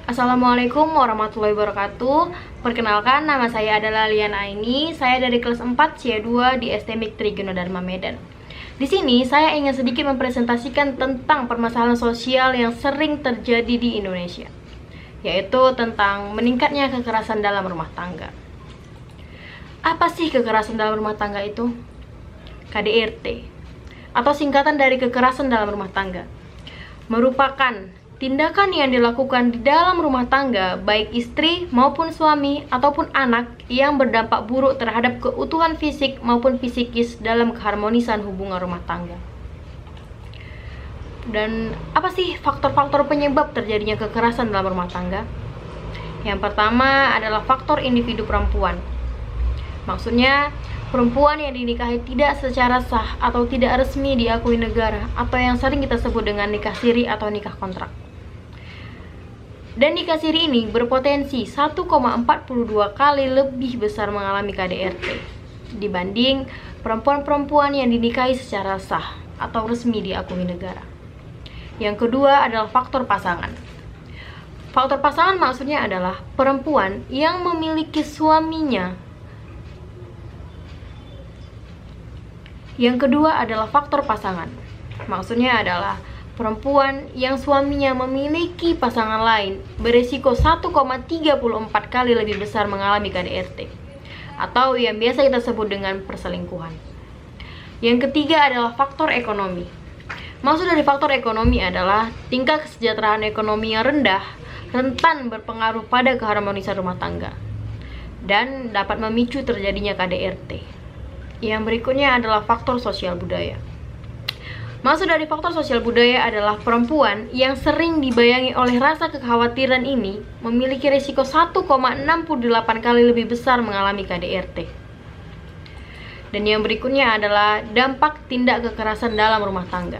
Assalamualaikum warahmatullahi wabarakatuh. Perkenalkan, nama saya adalah Liana Aini. Saya dari kelas 4 C2 di STMIK Trigunadharma Medan. Di sini saya ingin sedikit mempresentasikan tentang permasalahan sosial yang sering terjadi di Indonesia, yaitu tentang meningkatnya kekerasan dalam rumah tangga. Apa sih kekerasan dalam rumah tangga itu? KDRT, atau singkatan dari kekerasan dalam rumah tangga, merupakan tindakan yang dilakukan di dalam rumah tangga, baik istri maupun suami ataupun anak, yang berdampak buruk terhadap keutuhan fisik maupun psikis dalam keharmonisan hubungan rumah tangga. Dan apa sih faktor-faktor penyebab terjadinya kekerasan dalam rumah tangga? Yang pertama adalah faktor individu perempuan. Maksudnya, perempuan yang dinikahi tidak secara sah atau tidak resmi diakui negara, atau yang sering kita sebut dengan nikah siri atau nikah kontrak. Dan nikah siri ini berpotensi 1,42 kali lebih besar mengalami KDRT dibanding perempuan-perempuan yang dinikahi secara sah atau resmi diakui negara. Yang kedua adalah faktor pasangan. Faktor pasangan maksudnya adalah perempuan yang memiliki suaminya. Yang kedua adalah faktor pasangan. Maksudnya adalah perempuan yang suaminya memiliki pasangan lain beresiko 1,34 kali lebih besar mengalami KDRT, atau yang biasa kita sebut dengan perselingkuhan. Yang ketiga adalah faktor ekonomi. Maksud dari faktor ekonomi adalah tingkat kesejahteraan ekonomi yang rendah rentan berpengaruh pada keharmonisan rumah tangga dan dapat memicu terjadinya KDRT. Yang berikutnya adalah faktor sosial budaya. Maksud dari faktor sosial budaya adalah perempuan yang sering dibayangi oleh rasa kekhawatiran ini memiliki risiko 1,68 kali lebih besar mengalami KDRT. Dan yang berikutnya adalah dampak tindak kekerasan dalam rumah tangga.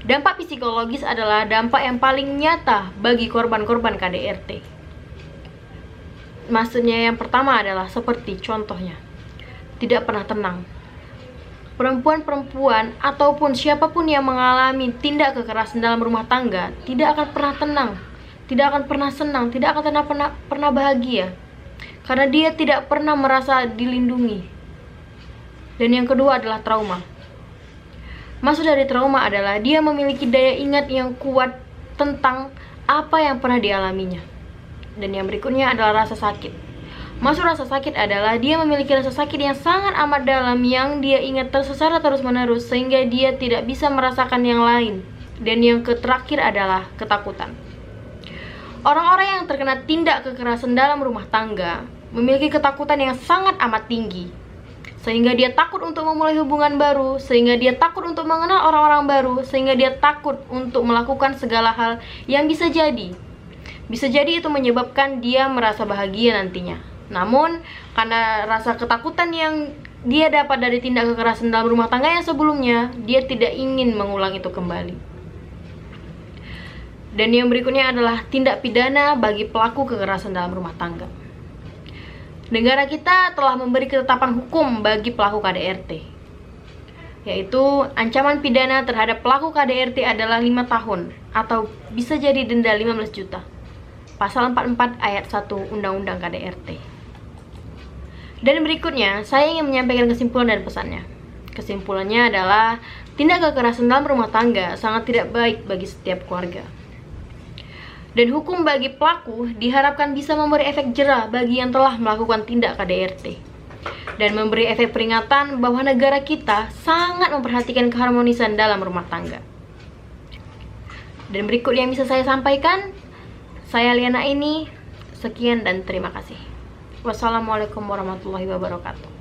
Dampak psikologis adalah dampak yang paling nyata bagi korban-korban KDRT. Maksudnya yang pertama adalah seperti contohnya, tidak pernah tenang. Perempuan-perempuan ataupun siapapun yang mengalami tindak kekerasan dalam rumah tangga tidak akan pernah tenang, tidak akan pernah senang, tidak akan pernah bahagia, karena dia tidak pernah merasa dilindungi. Dan yang kedua adalah trauma. Maksud dari trauma adalah dia memiliki daya ingat yang kuat tentang apa yang pernah dialaminya. Dan yang berikutnya adalah rasa sakit. Maksud rasa sakit adalah dia memiliki rasa sakit yang sangat amat dalam yang dia ingat secara terus-menerus sehingga dia tidak bisa merasakan yang lain. Dan yang terakhir adalah ketakutan. Orang-orang yang terkena tindak kekerasan dalam rumah tangga memiliki ketakutan yang sangat amat tinggi, sehingga dia takut untuk memulai hubungan baru, sehingga dia takut untuk mengenal orang-orang baru, sehingga dia takut untuk melakukan segala hal yang bisa jadi itu menyebabkan dia merasa bahagia nantinya. Namun, karena rasa ketakutan yang dia dapat dari tindak kekerasan dalam rumah tangga yang sebelumnya, dia tidak ingin mengulang itu kembali. Dan yang berikutnya adalah tindak pidana bagi pelaku kekerasan dalam rumah tangga. Negara kita telah memberi ketetapan hukum bagi pelaku KDRT, yaitu ancaman pidana terhadap pelaku KDRT adalah 5 tahun atau bisa jadi denda 15 juta. Pasal 44 ayat 1 Undang-Undang KDRT. Dan berikutnya, saya ingin menyampaikan kesimpulan dan pesannya. Kesimpulannya adalah tindak kekerasan dalam rumah tangga sangat tidak baik bagi setiap keluarga. Dan hukum bagi pelaku diharapkan bisa memberi efek jera bagi yang telah melakukan tindak KDRT. Dan memberi efek peringatan bahwa negara kita sangat memperhatikan keharmonisan dalam rumah tangga. Dan berikut yang bisa saya sampaikan, saya Liana Aini, sekian dan terima kasih. Wassalamualaikum warahmatullahi wabarakatuh.